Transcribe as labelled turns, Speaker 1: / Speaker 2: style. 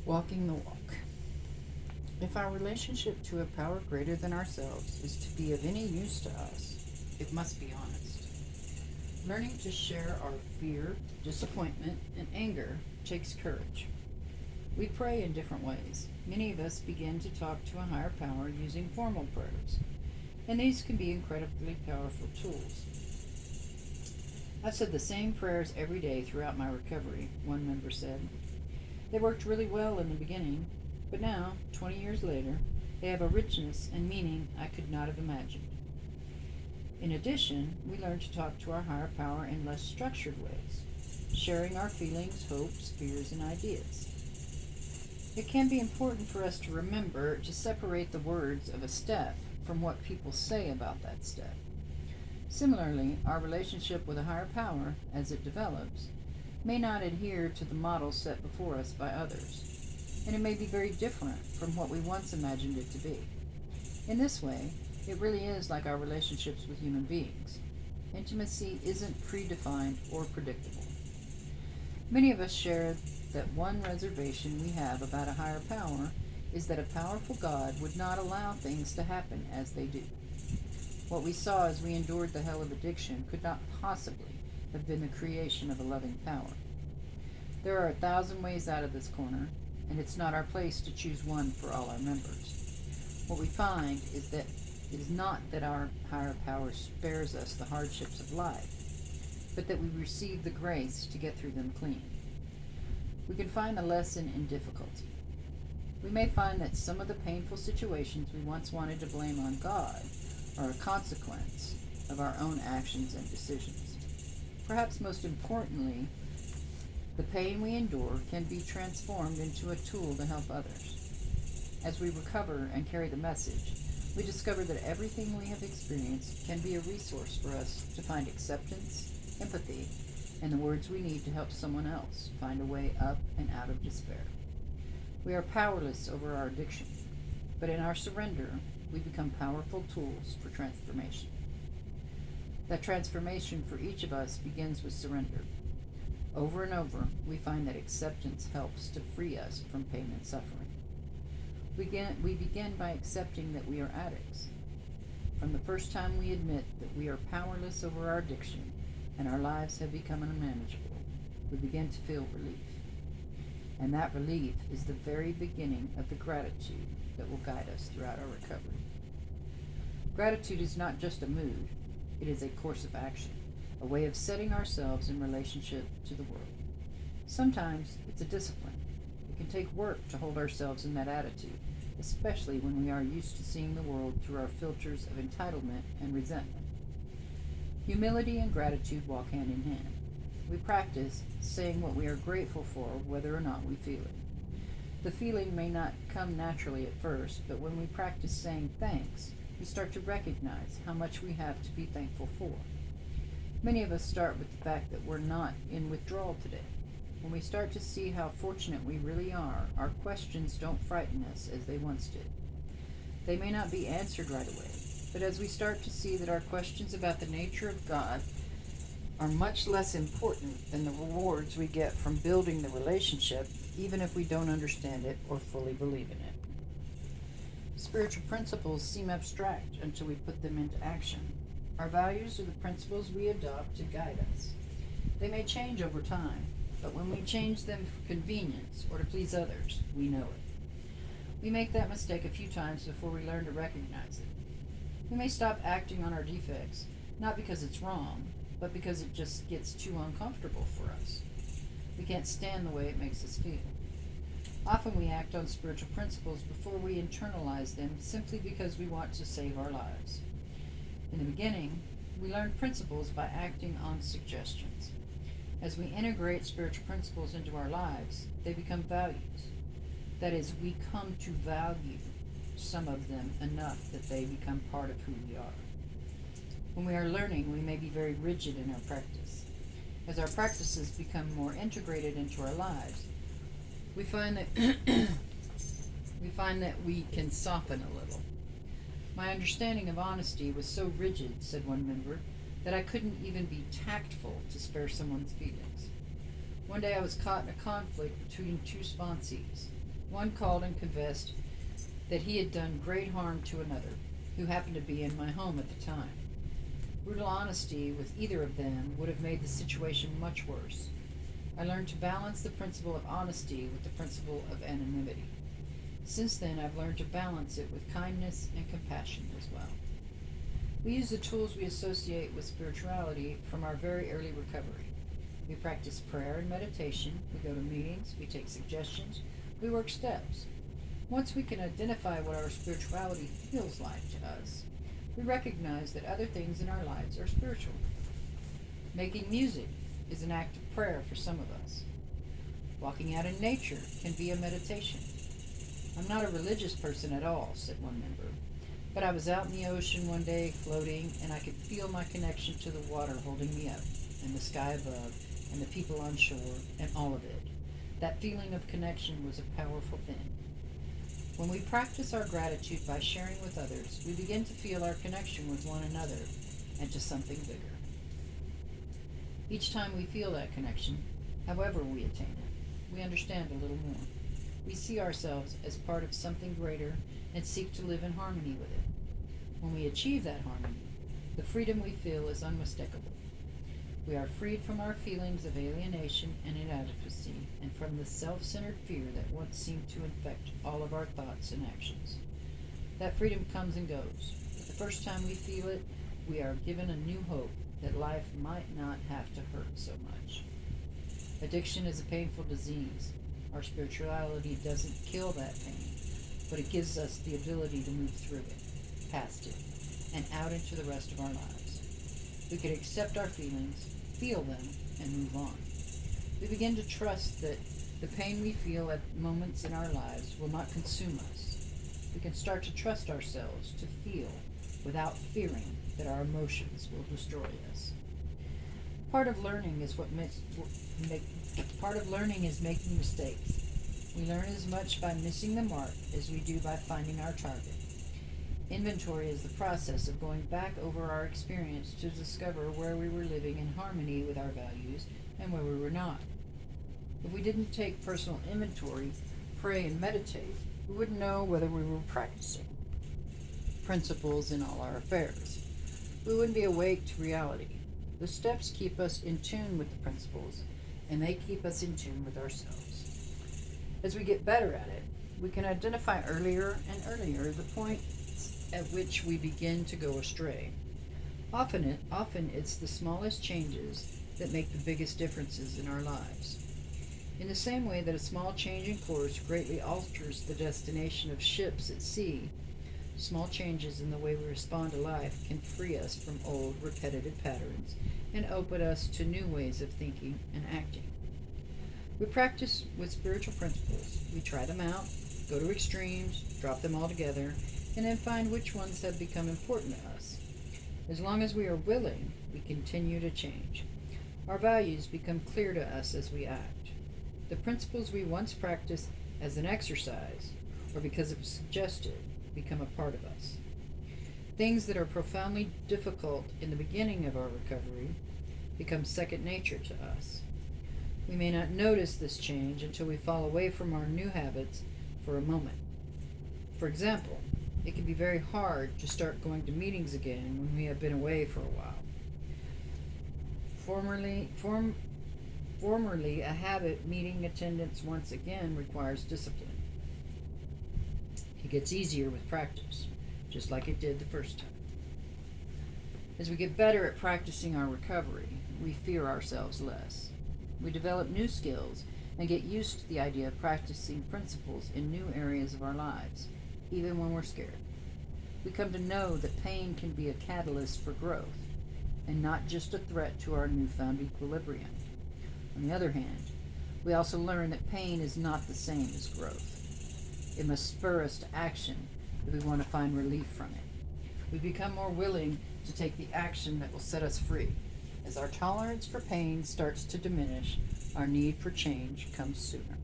Speaker 1: Walking the walk. If our relationship to a power greater than ourselves is to be of any use to us, it must be honest. Learning to share our fear, disappointment, and anger takes courage. We pray in different ways. Many of us begin to talk to a higher power using formal prayers, and these can be incredibly powerful tools. I've said the same prayers every day throughout my recovery, one member said. They worked really well in the beginning, but now, 20 years later, they have a richness and meaning I could not have imagined. In addition, we learn to talk to our higher power in less structured ways, sharing our feelings, hopes, fears, and ideas. It can be important for us to remember to separate the words of a step from what people say about that step. Similarly, our relationship with a higher power, as it develops, may not adhere to the model set before us by others, and it may be very different from what we once imagined it to be. In this way, it really is like our relationships with human beings. Intimacy isn't predefined or predictable. Many of us share that one reservation we have about a higher power is that a powerful God would not allow things to happen as they do. What we saw as we endured the hell of addiction could not possibly have been the creation of a loving power. There are 1,000 ways out of this corner, and it's not our place to choose one for all our members. What we find is that it is not that our higher power spares us the hardships of life, but that we receive the grace to get through them clean. We can find the lesson in difficulty. We may find that some of the painful situations we once wanted to blame on God are a consequence of our own actions and decisions. Perhaps most importantly, the pain we endure can be transformed into a tool to help others. As we recover and carry the message, we discover that everything we have experienced can be a resource for us to find acceptance, empathy, and the words we need to help someone else find a way up and out of despair. We are powerless over our addiction, but in our surrender, we become powerful tools for transformation. That transformation for each of us begins with surrender. Over and over, we find that acceptance helps to free us from pain and suffering. We begin by accepting that we are addicts. From the first time we admit that we are powerless over our addiction and our lives have become unmanageable, we begin to feel relief. And that relief is the very beginning of the gratitude that will guide us throughout our recovery. Gratitude is not just a mood, it is a course of action, a way of setting ourselves in relationship to the world. Sometimes it's a discipline. It can take work to hold ourselves in that attitude, especially when we are used to seeing the world through our filters of entitlement and resentment. Humility and gratitude walk hand in hand. We practice saying what we are grateful for, whether or not we feel it. The feeling may not come naturally at first, but when we practice saying thanks, we start to recognize how much we have to be thankful for. Many of us start with the fact that we're not in withdrawal today. When we start to see how fortunate we really are, our questions don't frighten us as they once did. They may not be answered right away, but as we start to see that our questions about the nature of God are much less important than the rewards we get from building the relationship, even if we don't understand it or fully believe in it. Spiritual principles seem abstract until we put them into action. Our values are the principles we adopt to guide us. They may change over time, but when we change them for convenience or to please others, we know it. We make that mistake a few times before we learn to recognize it. We may stop acting on our defects, not because it's wrong, but because it just gets too uncomfortable for us. We can't stand the way it makes us feel. Often we act on spiritual principles before we internalize them simply because we want to save our lives. In the beginning, we learn principles by acting on suggestions. As we integrate spiritual principles into our lives, they become values. That is, we come to value some of them enough that they become part of who we are. When we are learning, we may be very rigid in our practice. As our practices become more integrated into our lives, we find that we can soften a little. My understanding of honesty was so rigid, said one member, that I couldn't even be tactful to spare someone's feelings. One day I was caught in a conflict between two sponsees. One called and confessed that he had done great harm to another, who happened to be in my home at the time. Brutal honesty with either of them would have made the situation much worse. I learned to balance the principle of honesty with the principle of anonymity. Since then, I've learned to balance it with kindness and compassion as well. We use the tools we associate with spirituality from our very early recovery. We practice prayer and meditation, we go to meetings, we take suggestions, we work steps. Once we can identify what our spirituality feels like to us, we recognize that other things in our lives are spiritual. Making music is an act of prayer for some of us. Walking out in nature can be a meditation. I'm not a religious person at all, said one member, but I was out in the ocean one day floating, and I could feel my connection to the water holding me up, and the sky above, and the people on shore, and all of it. That feeling of connection was a powerful thing. When we practice our gratitude by sharing with others, we begin to feel our connection with one another and to something bigger. Each time we feel that connection, however we attain it, we understand a little more. We see ourselves as part of something greater and seek to live in harmony with it. When we achieve that harmony, the freedom we feel is unmistakable. We are freed from our feelings of alienation and inadequacy, and from the self-centered fear that once seemed to infect all of our thoughts and actions. That freedom comes and goes, but the first time we feel it, we are given a new hope that life might not have to hurt so much. Addiction is a painful disease. Our spirituality doesn't kill that pain, but it gives us the ability to move through it, past it, and out into the rest of our lives. We can accept our feelings, feel them, and move on. We begin to trust that the pain we feel at moments in our lives will not consume us. We can start to trust ourselves to feel without fearing that our emotions will destroy us. Part of learning is making mistakes. We learn as much by missing the mark as we do by finding our target. Inventory is the process of going back over our experience to discover where we were living in harmony with our values and where we were not. If we didn't take personal inventory, pray, and meditate, we wouldn't know whether we were practicing principles in all our affairs. We wouldn't be awake to reality. The steps keep us in tune with the principles, and they keep us in tune with ourselves. As we get better at it, we can identify earlier and earlier the points at which we begin to go astray. Often it's the smallest changes that make the biggest differences in our lives. In the same way that a small change in course greatly alters the destination of ships at sea, small changes in the way we respond to life can free us from old, repetitive patterns and open us to new ways of thinking and acting. We practice with spiritual principles. We try them out, go to extremes, drop them all together, and then find which ones have become important to us. As long as we are willing, we continue to change. Our values become clear to us as we act. The principles we once practiced as an exercise, or because it was suggested, become a part of us. Things that are profoundly difficult in the beginning of our recovery become second nature to us. We may not notice this change until we fall away from our new habits for a moment. For example, it can be very hard to start going to meetings again when we have been away for a while. Formerly, a habit meeting attendance once again requires discipline. It gets easier with practice, just like it did the first time. As we get better at practicing our recovery, we fear ourselves less. We develop new skills and get used to the idea of practicing principles in new areas of our lives, even when we're scared. We come to know that pain can be a catalyst for growth, and not just a threat to our newfound equilibrium. On the other hand, we also learn that pain is not the same as growth. It must spur us to action if we want to find relief from it. We become more willing to take the action that will set us free. As our tolerance for pain starts to diminish, our need for change comes sooner.